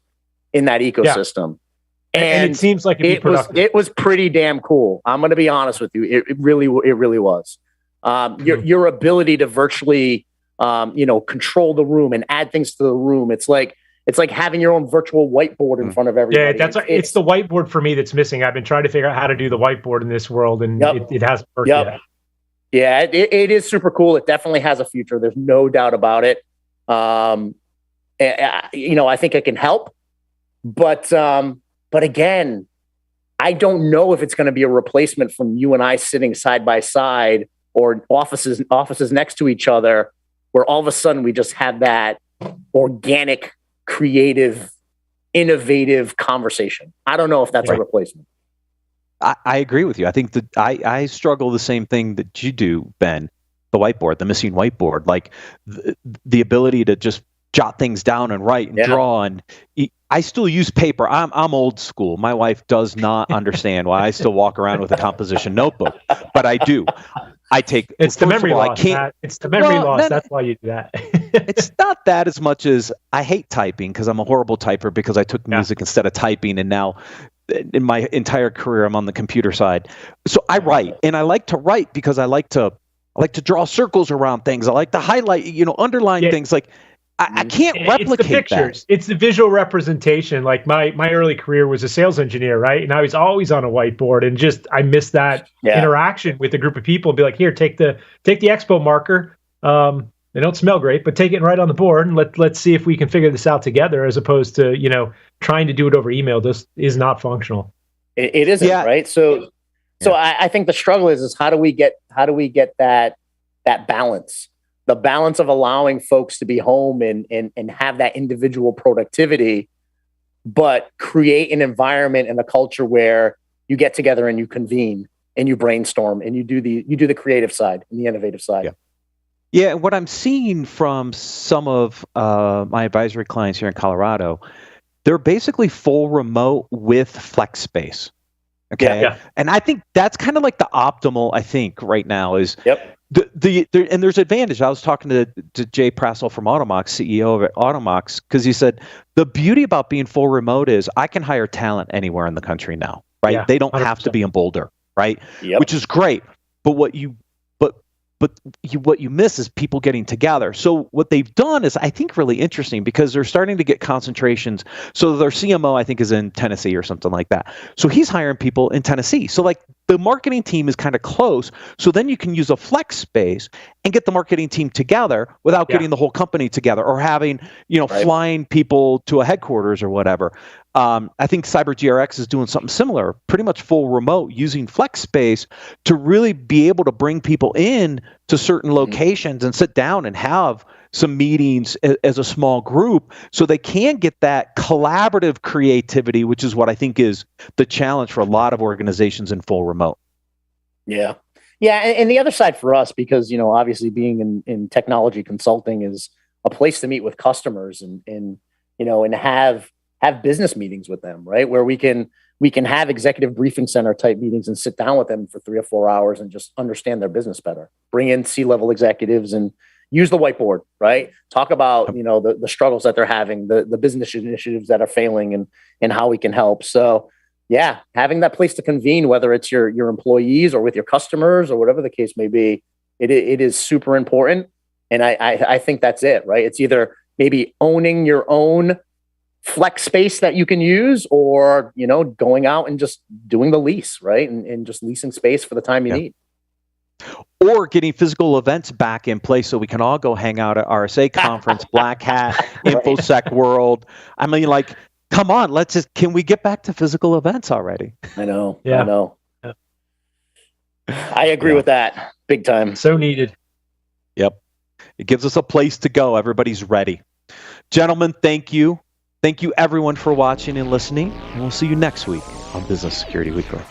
in that ecosystem. Yeah. And it seems like it was pretty damn cool. I'm going to be honest with you. It really was. Your ability to virtually, control the room and add things to the room. It's like having your own virtual whiteboard in front of everybody. Yeah, it's the whiteboard for me that's missing. I've been trying to figure out how to do the whiteboard in this world, and it hasn't worked yet. Yeah, it is super cool. It definitely has a future. There's no doubt about it. I think it can help, but again, I don't know if it's going to be a replacement from you and I sitting side by side or offices next to each other, where all of a sudden we just have that organic, creative, innovative conversation. I don't know if that's a replacement. I agree with you. I think that I struggle the same thing that you do, Ben, the whiteboard, the missing whiteboard, like the ability to just jot things down and write and draw. And I still use paper. I'm old school. My wife does not understand why I still walk around with a composition notebook, but I do. It's the memory loss. It's the memory loss. That's why you do that. It's not that as much as I hate typing because I'm a horrible typer because I took music instead of typing, and now in my entire career I'm on the computer side. So I write, and I like to write because I like to draw circles around things. I like to highlight, underline things. Like I can't replicate it's the pictures. That. It's the visual representation. Like my early career was a sales engineer, right? And I was always on a whiteboard, and I missed that interaction with a group of people. And be like, here, take the expo marker. They don't smell great, but take it right on the board, and let's see if we can figure this out together, as opposed to trying to do it over email. This is not functional. It isn't, right? So I think the struggle is how do we get that balance? The balance of allowing folks to be home and have that individual productivity, but create an environment and a culture where you get together and you convene and you brainstorm and you do the creative side and the innovative side. Yeah. What I'm seeing from some of my advisory clients here in Colorado, they're basically full remote with flex space. Okay. Yeah. And I think that's kind of like the optimal, I think, right now is and there's advantage. I was talking to Jay Prassel from Automox, CEO of Automox, because he said the beauty about being full remote is I can hire talent anywhere in the country now, right? Yeah, they don't 100%. Have to be in Boulder, right? Yep. Which is great. But what you miss is people getting together. So what they've done is, I think, really interesting because they're starting to get concentrations. So their CMO, I think, is in Tennessee or something like that. So he's hiring people in Tennessee. So like the marketing team is kind of close. So then you can use a flex space and get the marketing team together without getting the whole company together or having, flying people to a headquarters or whatever. I think CyberGRX is doing something similar, pretty much full remote, using flex space to really be able to bring people in to certain locations and sit down and have some meetings as a small group so they can get that collaborative creativity, which is what I think is the challenge for a lot of organizations in full remote. Yeah. Yeah. And the other side for us, because, obviously being in technology consulting is a place to meet with customers and have business meetings with them, right? Where we can have executive briefing center type meetings and sit down with them for 3 or 4 hours and just understand their business better. Bring in C-level executives and use the whiteboard, right? Talk about, the struggles that they're having, the business initiatives that are failing and how we can help. So, having that place to convene, whether it's your employees or with your customers or whatever the case may be, it is super important. And I think that's it, right? It's either maybe owning your own flex space that you can use, or, going out and just doing the lease, right? And just leasing space for the time you need. Or getting physical events back in place so we can all go hang out at RSA conference, Black Hat, InfoSec World. I mean, like, come on, can we get back to physical events already? I know. Yeah. I know. Yeah. I agree with that big time. So needed. Yep. It gives us a place to go. Everybody's ready. Gentlemen, thank you. Thank you, everyone, for watching and listening. And we'll see you next week on Business Security Weekly.